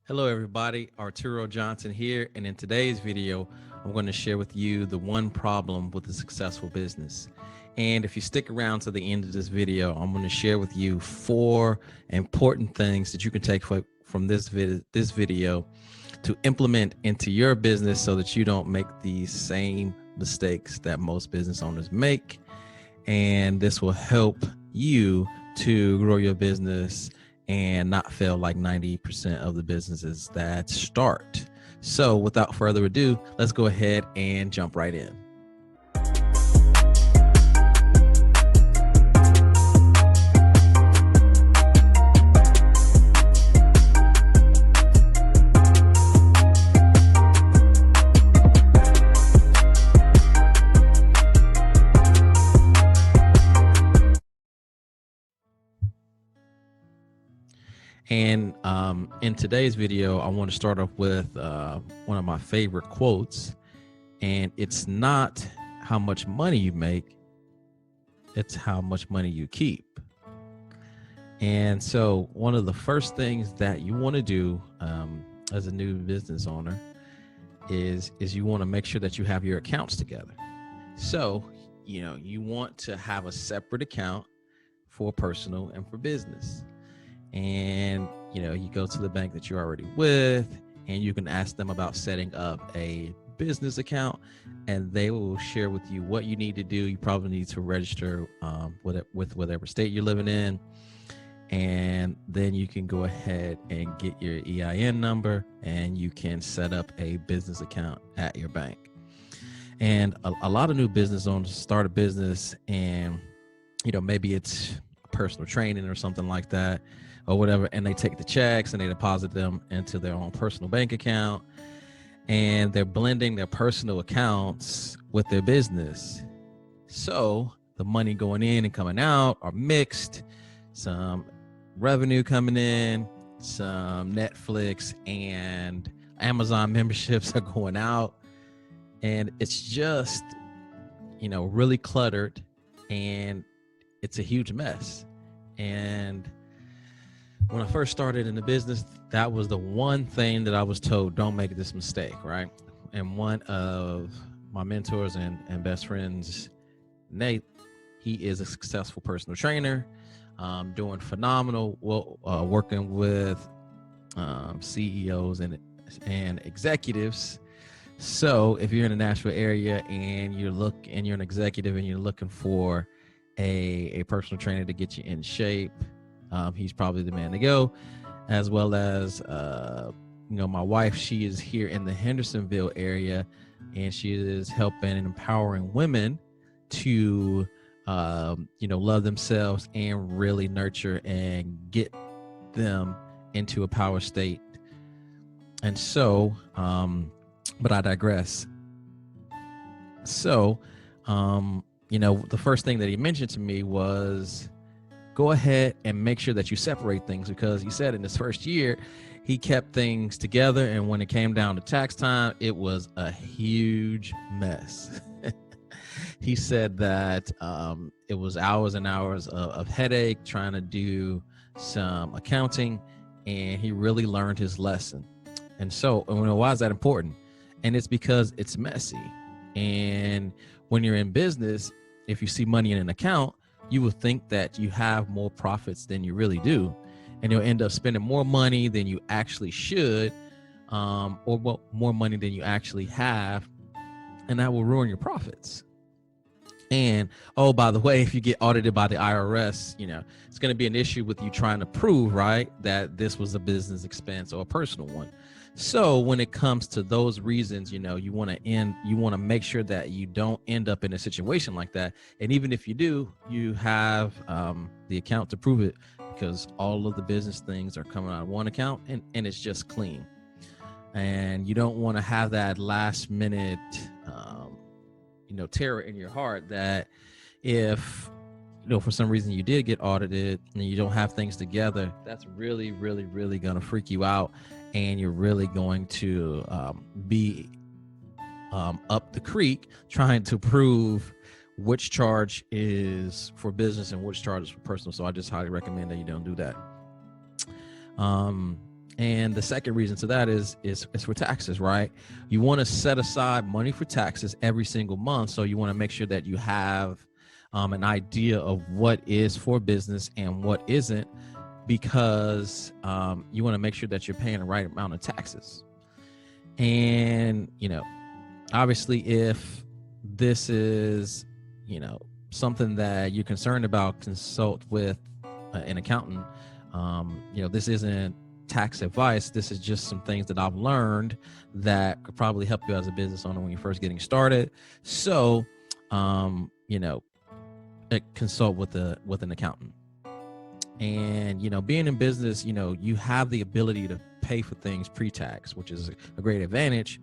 Hello everybody, Arturo Johnson here, and in today's video, I'm going to share with you the one problem with a successful business. And if you stick around to the end of this video, I'm going to share with you 4 important things that you can take from this video to implement into your business so that you don't make the same mistakes that most business owners make. And this will help you to grow your business and not fail like 90% of the businesses that start. So without further ado, let's go ahead and jump right in. And in today's video, I want to start off with one of my favorite quotes. And it's not how much money you make, it's how much money you keep. And so one of the first things that you want to do as a new business owner is you want to make sure that you have your accounts together. So, you want to have a separate account for personal and for business. And you go to the bank that you're already with, and you can ask them about setting up a business account, and they will share with you what you need to do. You probably need to register with whatever state you're living in, and then you can go ahead and get your EIN number, and you can set up a business account at your bank. And a lot of new business owners start a business, and maybe it's personal training or something like that, or whatever, and they take the checks and they deposit them into their own personal bank account, and they're blending their personal accounts with their business. So the money going in and coming out are mixed, some revenue coming in, some Netflix and Amazon memberships are going out, and it's just, really cluttered, and it's a huge mess. And when I first started in the business, that was the one thing that I was told, don't make this mistake, right? And one of my mentors and best friends, Nate, he is a successful personal trainer, doing phenomenal, working with CEOs and executives. So if you're in the Nashville area and you're an executive and you're looking for a personal trainer to get you in shape, he's probably the man to go. As well as my wife, she is here in the Hendersonville area, and she is helping and empowering women to love themselves and really nurture and get them into a power state. And so but I digress. So the first thing that he mentioned to me was, go ahead and make sure that you separate things, because he said in his first year, he kept things together, and when it came down to tax time, it was a huge mess. He said that it was hours and hours of headache trying to do some accounting, and he really learned his lesson. And so, why is that important? And it's because it's messy. And when you're in business, if you see money in an account, you will think that you have more profits than you really do. And you'll end up spending more money than you actually should, or more money than you actually have. And that will ruin your profits. And, oh, by the way, if you get audited by the IRS, it's going to be an issue with you trying to prove, right, that this was a business expense or a personal one. So when it comes to those reasons, you want to make sure that you don't end up in a situation like that. And even if you do, you have the account to prove it, because all of the business things are coming out of one account, and it's just clean. And you don't want to have that last minute, terror in your heart that if, for some reason you did get audited and you don't have things together, that's really, really, really going to freak you out. And you're really going to be up the creek trying to prove which charge is for business and which charge is for personal. So I just highly recommend that you don't do that. And the second reason to that is for taxes, right? You want to set aside money for taxes every single month. So you want to make sure that you have an idea of what is for business and what isn't, because you want to make sure that you're paying the right amount of taxes. And, obviously, if this is, something that you're concerned about, consult with an accountant. This isn't tax advice. This is just some things that I've learned that could probably help you as a business owner when you're first getting started. So, consult with an accountant. And, being in business, you have the ability to pay for things pre-tax, which is a great advantage,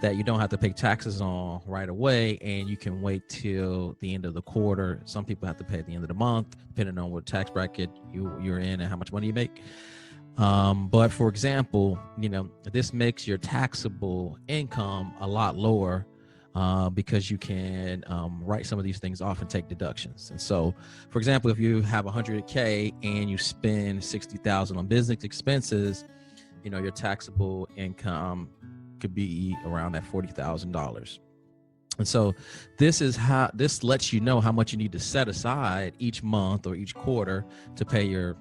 that you don't have to pay taxes on right away, and you can wait till the end of the quarter. Some people have to pay at the end of the month, depending on what tax bracket you're in and how much money you make. But for example, this makes your taxable income a lot lower, because you can write some of these things off and take deductions. And so, for example, if you have $100K and you spend $60,000 on business expenses, your taxable income could be around that $40,000. And so this lets you know how much you need to set aside each month or each quarter to pay your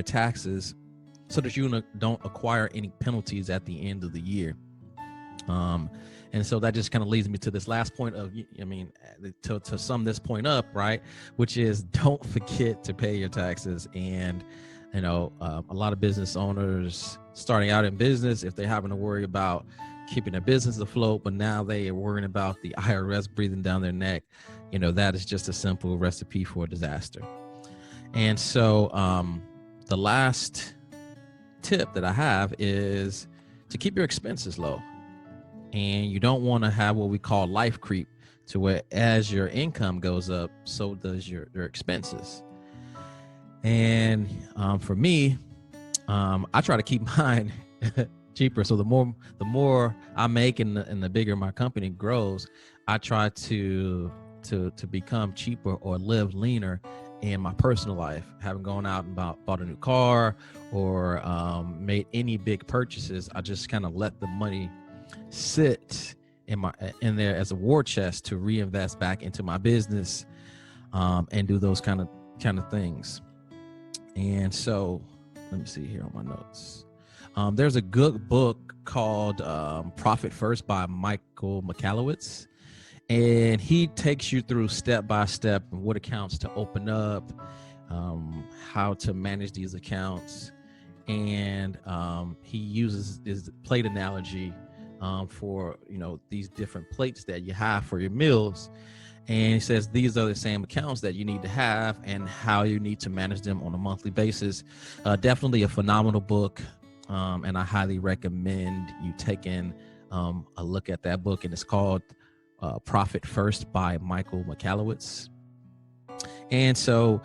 taxes, so that you don't acquire any penalties at the end of the year. And so that just kind of leads me to this last point of, to sum this point up, right? Which is, don't forget to pay your taxes. And, a lot of business owners starting out in business, if they're having to worry about keeping their business afloat, but now they are worrying about the IRS breathing down their neck, that is just a simple recipe for disaster. And so the last tip that I have is to keep your expenses low. And you don't want to have what we call life creep, to where as your income goes up, so does your expenses. And for me, I try to keep mine cheaper. So the more I make and the bigger my company grows, I try to become cheaper or live leaner in my personal life. Haven't gone out and bought a new car or made any big purchases. I just kind of let the money sit in there as a war chest to reinvest back into my business, and do those kind of things. And so let me see here on my notes. There's a good book called Profit First by Michael Michalowicz. And he takes you through step by step what accounts to open up, how to manage these accounts. And he uses his plate analogy for, these different plates that you have for your meals. And he says these are the same accounts that you need to have and how you need to manage them on a monthly basis. Definitely a phenomenal book. And I highly recommend you taking a look at that book. And it's called Profit First by Michael Michalowicz. And so,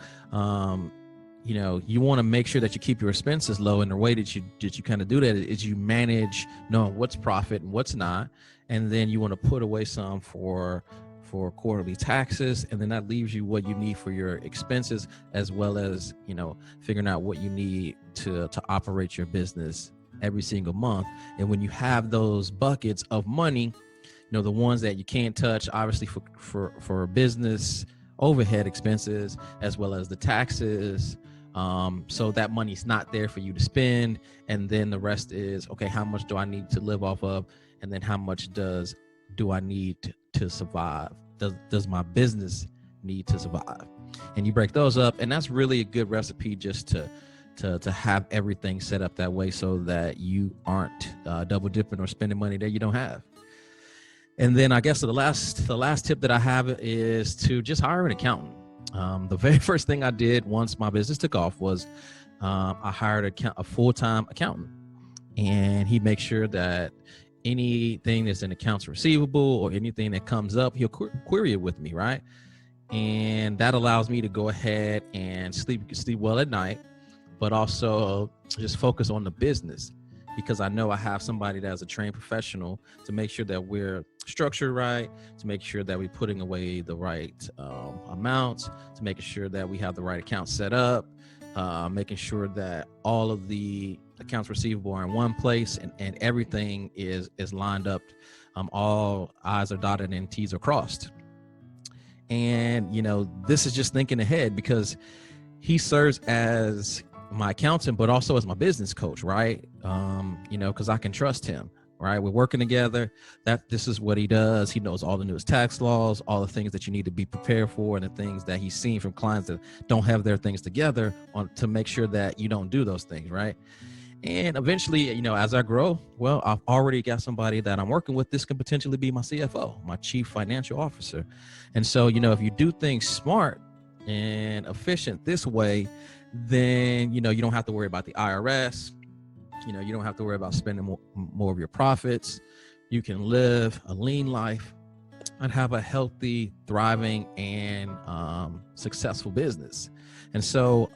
you want to make sure that you keep your expenses low. And the way that you kind of do that is you manage knowing what's profit and what's not. And then you want to put away some for quarterly taxes. And then that leaves you what you need for your expenses, as well as, figuring out what you need to operate your business every single month. And when you have those buckets of money, the ones that you can't touch, obviously for business overhead expenses, as well as the taxes. So that money's not there for you to spend. And then the rest is, okay, how much do I need to live off of? And then how much do I need to survive? Does my business need to survive? And you break those up, and that's really a good recipe just to have everything set up that way, so that you aren't double dipping or spending money that you don't have. And then I guess the last tip that I have is to just hire an accountant. The very first thing I did once my business took off was I hired a full-time accountant, and he makes sure that anything that's in accounts receivable or anything that comes up, he'll query it with me, right? And that allows me to go ahead and sleep well at night, but also just focus on the business, because I know I have somebody that's a trained professional to make sure that we're structured right, to make sure that we're putting away the right amounts, to making sure that we have the right accounts set up, making sure that all of the accounts receivable are in one place, and everything is lined up. All I's are dotted and T's are crossed. And, this is just thinking ahead, because he serves as my accountant, but also as my business coach, right? Because I can trust him, right? We're working together. This is what he does. He knows all the newest tax laws, all the things that you need to be prepared for, and the things that he's seen from clients that don't have their things together to make sure that you don't do those things, right? And eventually, as I grow, well, I've already got somebody that I'm working with. This can potentially be my CFO, my chief financial officer. And so, if you do things smart and efficient this way, then, you don't have to worry about the IRS. You don't have to worry about spending more of your profits. You can live a lean life and have a healthy, thriving, and successful business. And so,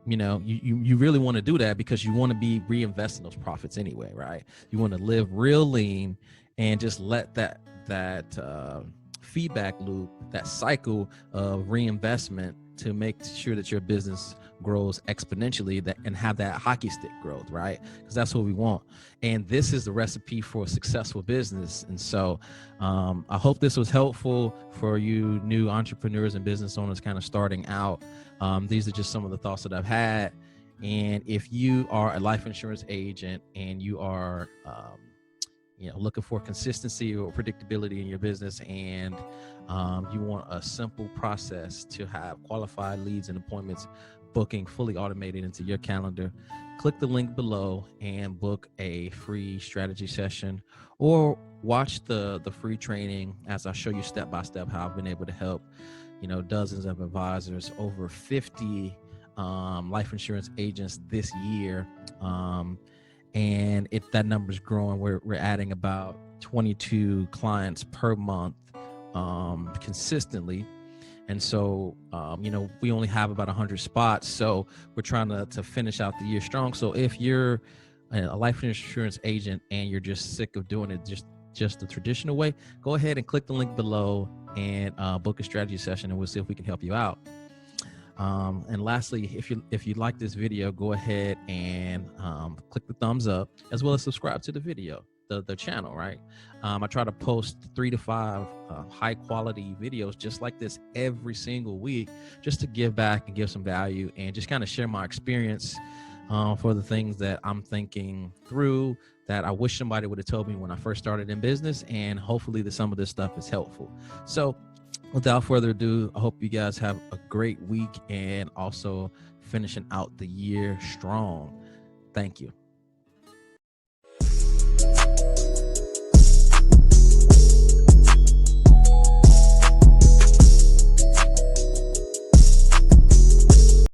you really want to do that because you want to be reinvesting those profits anyway, right? You want to live real lean and just let that feedback loop, that cycle of reinvestment, to make sure that your business grows exponentially and have that hockey stick growth, right? Because that's what we want. And this is the recipe for a successful business. And so I hope this was helpful for you new entrepreneurs and business owners kind of starting out. These are just some of the thoughts that I've had. And if you are a life insurance agent and you are looking for consistency or predictability in your business, and you want a simple process to have qualified leads and appointments booking fully automated into your calendar, click the link below and book a free strategy session, or watch the free training as I show you step by step how I've been able to help dozens of advisors, over 50 life insurance agents this year. And that number's growing. We're adding about 22 clients per month consistently. And so, we only have about 100 spots. So we're trying to finish out the year strong. So if you're a life insurance agent and you're just sick of doing it just the traditional way, go ahead and click the link below and book a strategy session, and we'll see if we can help you out. And lastly, if you like this video, go ahead and click the thumbs up, as well as subscribe to the video, the channel, right? I try to post 3 to 5 high quality videos just like this every single week, just to give back and give some value and just kind of share my experience for the things that I'm thinking through that I wish somebody would have told me when I first started in business. And hopefully some of this stuff is helpful. So without further ado, I hope you guys have a great week and also finishing out the year strong. Thank you.